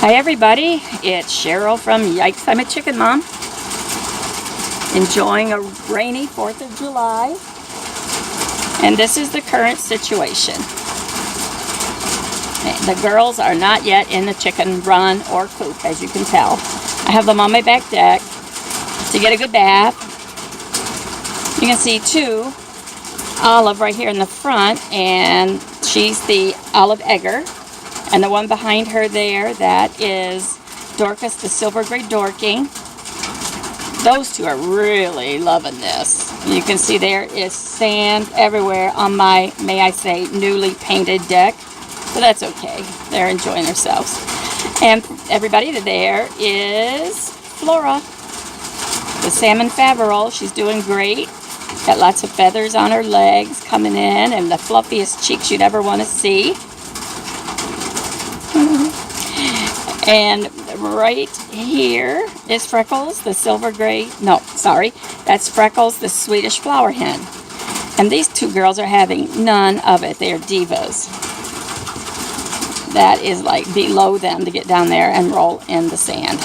Hi everybody, it's Cheryl from Yikes I'm a Chicken Mom. Enjoying a rainy 4th of July. And this is the current situation. The girls are not yet in the chicken run or coop, as you can tell. I have them on my back deck to get a good bath. You can see two, Olive right here in the front, and she's the Olive Egger. And the one behind her there, that is Dorcas, the silver gray Dorking. Those two are really loving this. You can see there is sand everywhere on my, may I say, newly painted deck. But that's okay. They're enjoying themselves. And everybody there is Flora, the salmon Faverol. She's doing great. Got lots of feathers on her legs coming in and the fluffiest cheeks you'd ever want to see. And right here is Freckles, the silver gray, no, sorry, that's Freckles, the Swedish flower hen. And these two girls are having none of it. They are divas. That is like below them to get down there and roll in the sand.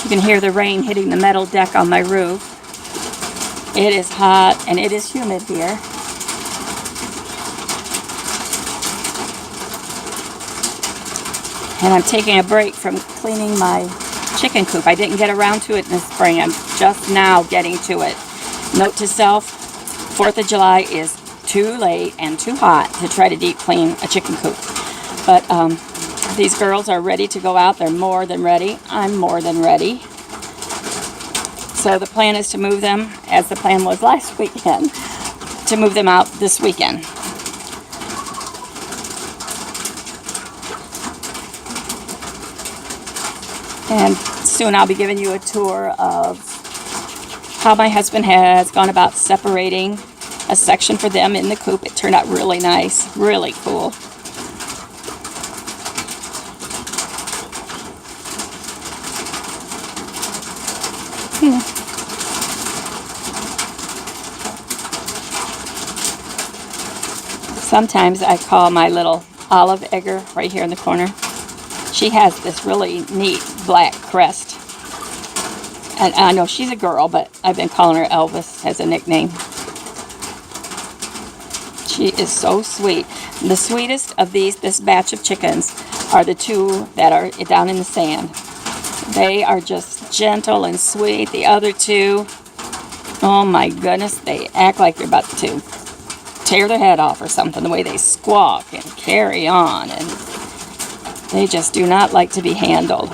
You can hear the rain hitting the metal deck on my roof. It is hot and it is humid here. And I'm taking a break from cleaning my chicken coop. I didn't get around to it in the spring. I'm just now getting to it. Note to self, 4th of July is too late and too hot to try to deep clean a chicken coop. But these girls are ready to go out. They're more than ready. I'm more than ready. So the plan is to move them, as the plan was last weekend, to move them out this weekend. And soon I'll be giving you a tour of how my husband has gone about separating a section for them in the coop. It turned out really nice, really cool. Sometimes I call my little Olive Egger right here in the corner. She has this really neat black crest. And I know she's a girl, but I've been calling her Elvis as a nickname. She is so sweet. The sweetest of this batch of chickens are the two that are down in the sand. They are just gentle and sweet. The other two, oh my goodness, they act like they're about to tear their head off or something, the way they squawk and carry on, and they just do not like to be handled.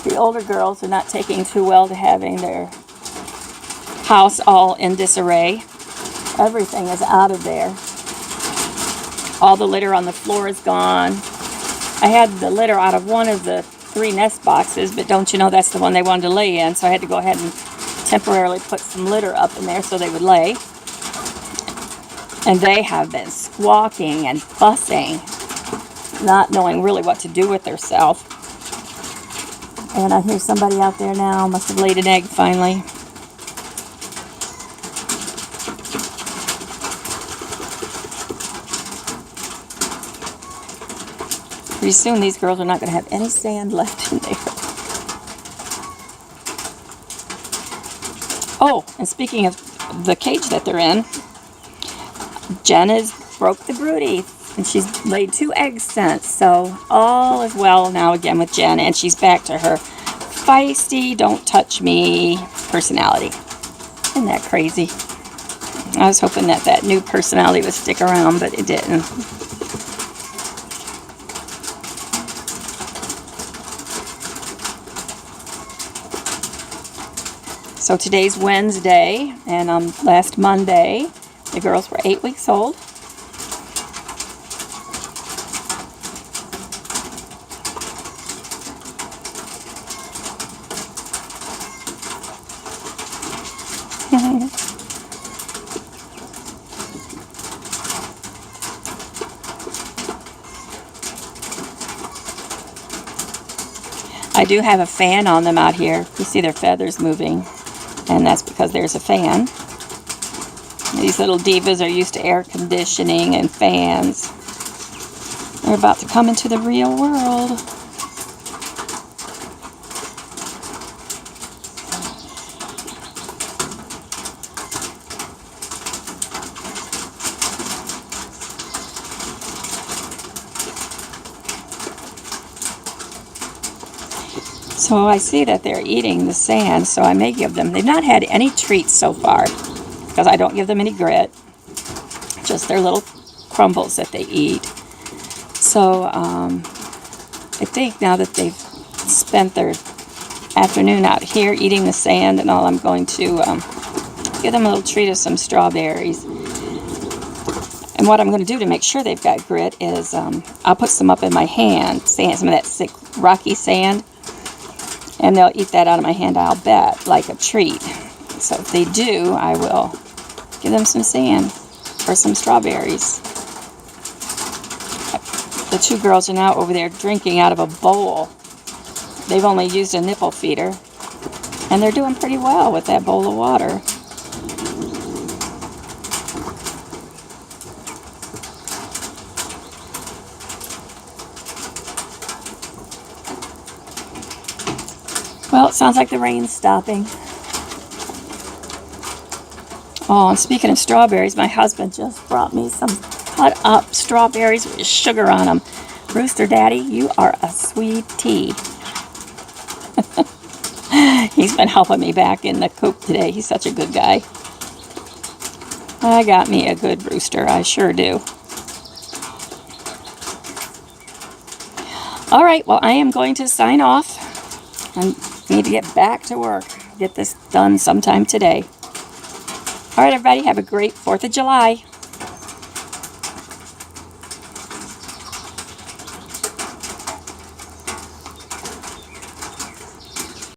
The older girls are not taking too well to having their house all in disarray. Everything is out of there. All the litter on the floor is gone. I had the litter out of one of the 3 nest boxes, but don't you know that's the one they wanted to lay in, so I had to go ahead and temporarily put some litter up in there so they would lay. And they have been squawking and fussing, not knowing really what to do with themselves. And I hear somebody out there now, must have laid an egg finally. Pretty soon these girls are not going to have any sand left in there. Oh, and speaking of the cage that they're in, Jen has broke the broody, and she's laid 2 eggs since, so all is well now again with Jen, and she's back to her feisty, don't touch me personality. Isn't that crazy? I was hoping that that new personality would stick around, but it didn't. So today's Wednesday, and last Monday, the girls were 8 weeks old. I do have a fan on them out here. You see their feathers moving, and that's because there's a fan. These little divas are used to air conditioning and fans. They're about to come into the real world. So I see that they're eating the sand, so I may give them, they've not had any treats so far, because I don't give them any grit, just their little crumbles that they eat. So I think now that they've spent their afternoon out here eating the sand and all, I'm going to give them a little treat of some strawberries. And what I'm going to do to make sure they've got grit is I'll put some up in my hand, some of that thick, rocky sand, and they'll eat that out of my hand, I'll bet, like a treat. So if they do, I will give them some sand or some strawberries. The two girls are now over there drinking out of a bowl. They've only used a nipple feeder, and they're doing pretty well with that bowl of water. Well, it sounds like the rain's stopping. Oh, and speaking of strawberries, my husband just brought me some cut up strawberries with sugar on them. Rooster Daddy, you are a sweetie. He's been helping me back in the coop today. He's such a good guy. I got me a good rooster, I sure do. All right, well, I am going to sign off. I need to get back to work. Get this done sometime today. All right, everybody, have a great 4th of July.